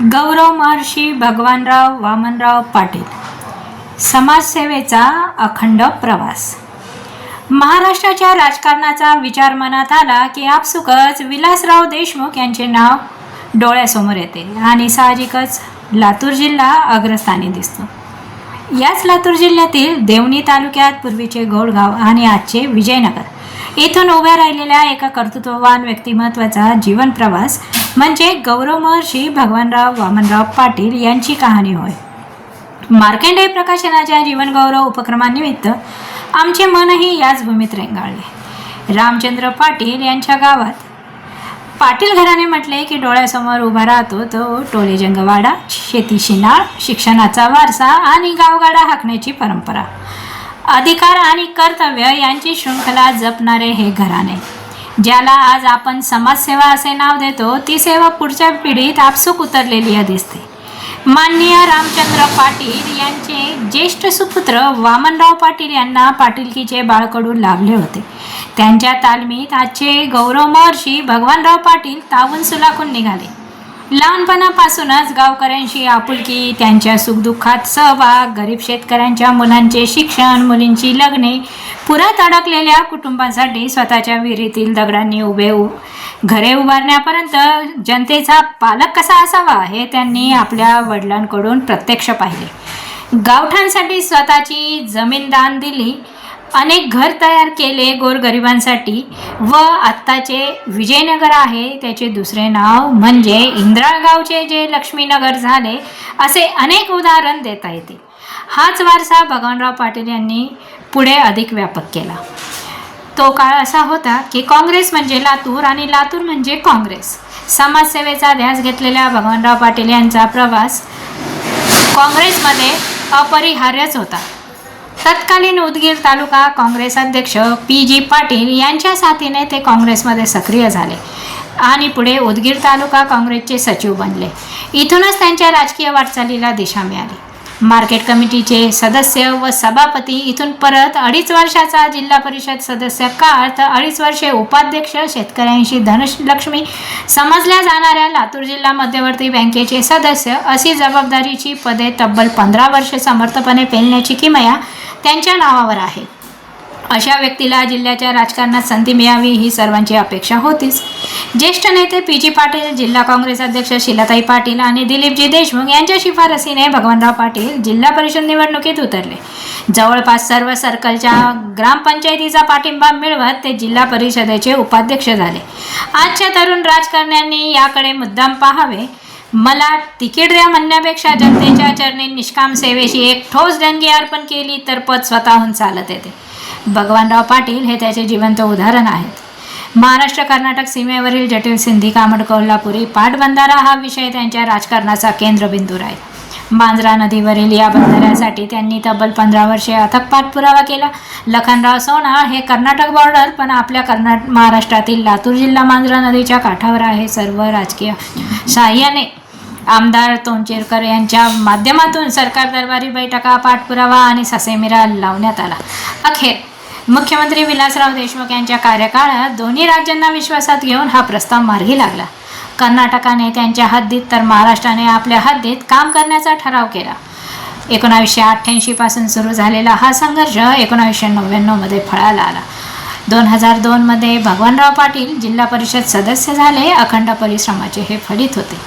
गौरव महर्षी भगवानराव वामनराव पाटील समाजसेवेचा अखंड प्रवास. महाराष्ट्राच्या राजकारणाचा विचार मनात आला की आपसुकच विलासराव देशमुख यांचे नाव डोळ्यासमोर येते आणि साहजिकच लातूर जिल्हा अग्रस्थानी दिसतो. याच लातूर जिल्ह्यातील देवणी तालुक्यात पूर्वीचे घोडगाव आणि आजचे विजयनगर येथून उभ्या राहिलेल्या एका कर्तृत्ववान व्यक्तिमत्वाचा जीवन प्रवास म्हणजे गौरव महर्षी भगवानराव वामनराव पाटील यांची कहाणी होय. मार्कंडेय प्रकाशनाच्या जीवनगौरव उपक्रमानिमित्त आमचे मनही याच भूमीत रेंगाळले. रामचंद्र पाटील यांच्या गावात पाटील घराणे म्हटले की डोळ्यासमोर उभा राहतो तो टोले जंगवाडा, शेतीशी नाळ, शिक्षणाचा वारसा आणि गावगाडा हाकण्याची परंपरा. अधिकार आणि कर्तव्य यांची शृंखला जपणारे हे घराणे, ज्याला आज आपण समाजसेवा असे नाव देतो, ती सेवा पुढच्या पिढीत आपसूक उतरलेली दिसते. माननीय रामचंद्र पाटील यांचे ज्येष्ठ सुपुत्र वामनराव पाटील यांना पाटीलकीचे बाळकडू लाभले होते. त्यांच्या तालमीत आजचे गौरव महर्षी भगवानराव पाटील तावून सुलाखून निघाले. लहानपणापासूनच गावकऱ्यांशी आपुलकी, त्यांच्या सुखदुःखात सहभाग, गरीब शेतकऱ्यांच्या मुलांचे शिक्षण, मुलींची लग्ने, पुरात अडकलेल्या कुटुंबांसाठी स्वतःच्या विहिरीतील दगडांनी घरे उभारण्यापर्यंत जनतेचा पालक कसा असावा हे त्यांनी आपल्या वडिलांकडून प्रत्यक्ष पाहिले. गावठाणांसाठी स्वतःची जमीन दान दिली, अनेक घर तयार केले गोरगरिबांसाठी व आत्ताचे विजयनगर आहे त्याचे दुसरे नाव म्हणजे इंद्राळगावचे जे लक्ष्मीनगर झाले, असे अनेक उदाहरण देता येतील. हाच वारसा भगवानराव पाटील यांनी पुढे अधिक व्यापक केला. तो काळ असा होता की काँग्रेस म्हणजे लातूर आणि लातूर म्हणजे काँग्रेस. समाजसेवेचा ध्यास घेतलेल्या भगवानराव पाटील यांचा प्रवास काँग्रेसमध्ये अपरिहार्यच होता. तत्कालीन उदगीर तालुका काँग्रेस अध्यक्ष पी.जी. पाटील यांच्या साथीने ते काँग्रेसमध्ये सक्रिय झाले आणि पुढे उदगीर तालुका काँग्रेसचे सचिव बनले. इथूनच त्यांच्या राजकीय वाटचालीला दिशा मिळाली. मार्केट कमिटीचे सदस्य व सभापती, इथून परत 2.5 वर्षाचा जिल्हा परिषद सदस्य काळ, तर 2.5 वर्षे उपाध्यक्ष, शेतकऱ्यांशी धनलक्ष्मी समजल्या जाणाऱ्या लातूर जिल्हा मध्यवर्ती बँकेचे सदस्य अशी जबाबदारीची पदे तब्बल 15 वर्षे समर्थपणे पेलण्याची किमया त्यांच्या नावावर आहे. अशा व्यक्तीला जिल्ह्याच्या राजकारणात संधी मिळावी ही सर्वांची अपेक्षा होतीच. ज्येष्ठ नेते पी.जी. पाटील, जिल्हा काँग्रेस अध्यक्ष शीलाताई पाटील आणि दिलीपजी देशमुख यांच्या शिफारसीने भगवानराव पाटील जिल्हा परिषद निवडणुकीत उतरले. जवळपास सर्व सर्कलच्या ग्रामपंचायतीचा पाठिंबा मिळवत ते जिल्हा परिषदेचे उपाध्यक्ष झाले. आजच्या तरुण राजकारण्यांनी याकडे मुद्दाम पाहावे. मला तिकीट द्या म्हणण्यापेक्षा जनतेच्या चरणी निष्काम सेवेशी एक ठोस देणगी अर्पण केली तर पद स्वतःहून चालत येते. भगवानराव पाटील हे त्याचे जिवंत उदाहरण आहेत. महाराष्ट्र कर्नाटक सीमेवरील जटिल सिंधी कामड कोल्हापुरी पाटबंधारा हा विषय त्यांच्या राजकारणाचा केंद्रबिंदू आहे. मांजरा नदीवरील या बंधाऱ्यासाठी त्यांनी तब्बल 15 वर्षे अथक पाठपुरावा केला. लखनराव सोनाळ हे कर्नाटक बॉर्डर, पण आपल्या महाराष्ट्रातील लातूर जिल्हा मांजरा नदीच्या काठावर आहे. सर्व राजकीय सहाय्याने आमदार तोंडचेरकर यांच्या माध्यमातून सरकार दरबारी बैठका, पाठपुरावा आणि ससेमिरा लावण्यात आला. अखेर मुख्यमंत्री विलासराव देशमुख यांच्या कार्यकाळात दोन्ही राज्यांना विश्वासात घेऊन हा प्रस्ताव मार्गी लागला. कर्नाटकाने त्यांच्या हद्दीत तर महाराष्ट्राने आपल्या हद्दीत काम करण्याचा ठराव केला. 1988 पासून सुरू झालेला हा संघर्ष 1999 मध्ये फळाला आला. 2002 मध्ये भगवानराव पाटील जिल्हा परिषद सदस्य झाले. अखंड परिश्रमाचे हे फलित होते.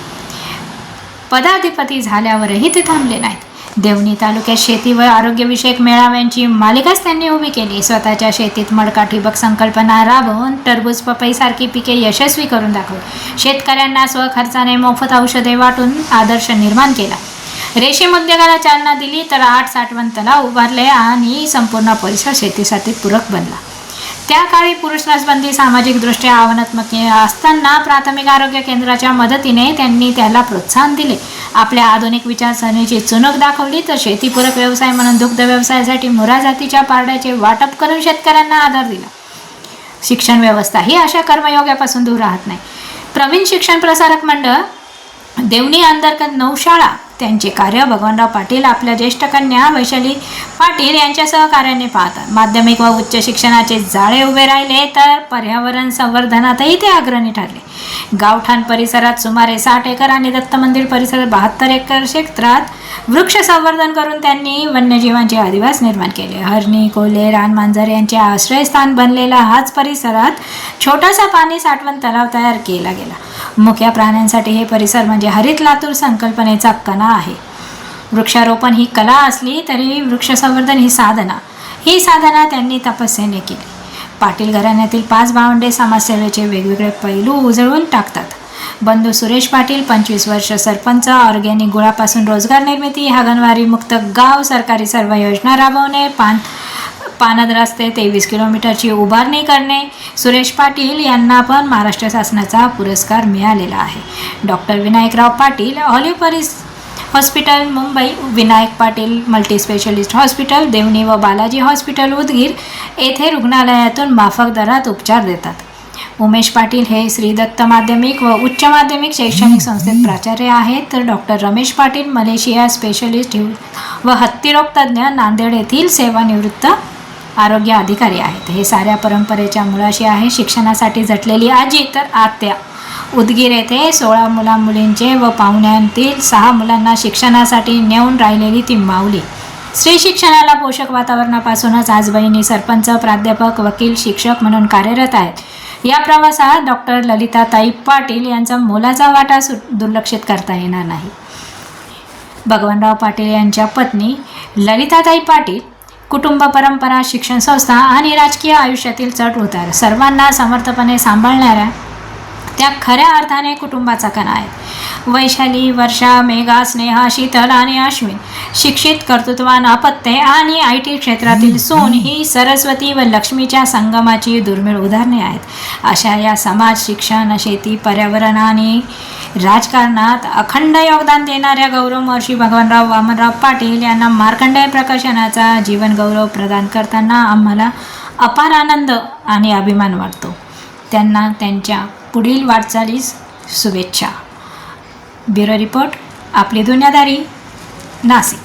पदाधिपती झाल्यावरही ते थांबले नाहीत. देवणी तालुक्यात शेती व आरोग्यविषयक मेळाव्यांची मालिकाच त्यांनी उभी केली. स्वतःच्या शेतीत मडका ठिबक संकल्पना राबवून टरबूज, पपईसारखी पिके यशस्वी करून दाखवली. शेतकऱ्यांना स्वखर्चाने मोफत औषधे वाटून आदर्श निर्माण केला. रेशीम उद्योगाला चालना दिली तर 8 साठवण तलाव उभारले आणि संपूर्ण परिसर शेतीसाठी पूरक बनला. त्या काळी पुरुष नसबंदी सामाजिकदृष्ट्या आव्हानात्मक असताना प्राथमिक आरोग्य केंद्राच्या मदतीने त्यांनी त्याला प्रोत्साहन दिले. आपल्या आधुनिक विचारसरणीची चुणूक दाखवली तर शेतीपूरक व्यवसाय म्हणून दुग्ध व्यवसायासाठी मुरा जातीच्या पारड्याचे वाटप करून शेतकऱ्यांना आधार दिला. शिक्षण व्यवस्था ही अशा कर्मयोगापासून दूर राहत नाही. प्रवीण शिक्षण प्रसारक मंडळ देवणी अंतर्गत 9 शाळा त्यांचे कार्य भगवानराव पाटील आपल्या ज्येष्ठ कन्या वैशाली पाटील यांच्या सहकार्याने पाहतात. माध्यमिक व उच्च शिक्षणाचे जाळे उभे राहिले तर पर्यावरण संवर्धनातही ते अग्रणी ठरले. गावठाण परिसरात सुमारे 60 एकर आणि दत्त मंदिर परिसरात 72 एकर क्षेत्रात वृक्ष संवर्धन करून त्यांनी वन्यजीवांचे अधिवास निर्माण केले. हरणी, कोल्हे, रानमांजर यांचे आश्रयस्थान बनलेला हाच परिसरात छोटासा पाणी साठवण तलाव तयार केला गेला. मुक्या प्राण्यांसाठी हे परिसर म्हणजे हरित लातूर संकल्पनेचा कणा आहे. वृक्षारोपण ही कला असली तरी वृक्ष संवर्धन ही साधना त्यांनी तपस्येने केली. पाटील घराण्यातील 5 भावंडे समाजसेवेचे वेगवेगळे पैलू उजळून टाकतात. बंधू सुरेश पाटील 25 वर्ष सरपंच, ऑर्गॅनिक गुळापासून रोजगार निर्मिती, हागणवारी मुक्त गाव, सरकारी सर्व योजना राबवणे, पानद रस्ते 23 किलोमीटरची उभारणी करणे. सुरेश पाटील यांना पण महाराष्ट्र शासनाचा पुरस्कार मिळालेला आहे. Doctor Vinayakrao Patil Olive hospital Mumbai, Vinayak Patil multispecialist hospital Deoni व बालाजी हॉस्पिटल उदगीर येथे रुग्णालयातून माफक दरात उपचार देतात. उमेश पाटील हे श्री दत्त माध्यमिक व उच्च माध्यमिक शैक्षणिक संस्थेत प्राचार्य आहेत. तर doctor Ramesh Patil Malaysia specialist व हत्तीरोग तज्ज्ञ नांदेड येथील सेवानिवृत्त आरोग्य अधिकारी आहेत. हे साऱ्या परंपरेच्या मुळाशी आहे. शिक्षणासाठी झटलेली आजी तर आत्या. उदगीर येथे 16 मुलांमुलींचे व पाहुण्यांतील 6 मुलांना शिक्षणासाठी नेऊन राहिलेली ती माऊली. स्त्री शिक्षणाला पोषक वातावरणापासूनच आज बहिणी सरपंच, प्राध्यापक, वकील, शिक्षक म्हणून कार्यरत आहेत. या प्रवासात डॉक्टर ललिताताई पाटील यांचा मोलाचा वाटा दुर्लक्षित करता येणार नाही. भगवानराव पाटील यांच्या पत्नी ललिताताई पाटील कुटुंब, परंपरा, शिक्षण संस्था आणि राजकीय आयुष्यातील चढ उतार सर्वांना समर्थपणे सांभाळणाऱ्या त्या खऱ्या अर्थाने कुटुंबाचा कणा आहेत. वैशाली, वर्षा, मेघा, स्नेहा, शीतल आणि अश्विन शिक्षित, कर्तृत्ववान, अपत्ये आणि IT क्षेत्रातील सून ही सरस्वती व लक्ष्मीच्या संगमाची दुर्मिळ उदाहरणे आहेत. अशा या समाज, शिक्षण, शेती, पर्यावरण आणि राजकारणात अखंड योगदान देणाऱ्या गौरव महर्षी भगवानराव वामनराव पाटील यांना मार्कंडेय प्रकाशनाचा जीवन गौरव प्रदान करताना आम्हाला अपार आनंद आणि अभिमान वाटतो. त्यांना त्यांच्या पुढील वाटचालीस शुभेच्छा. ब्युरो रिपोर्ट, आपली दुनियादारी, नाशिक.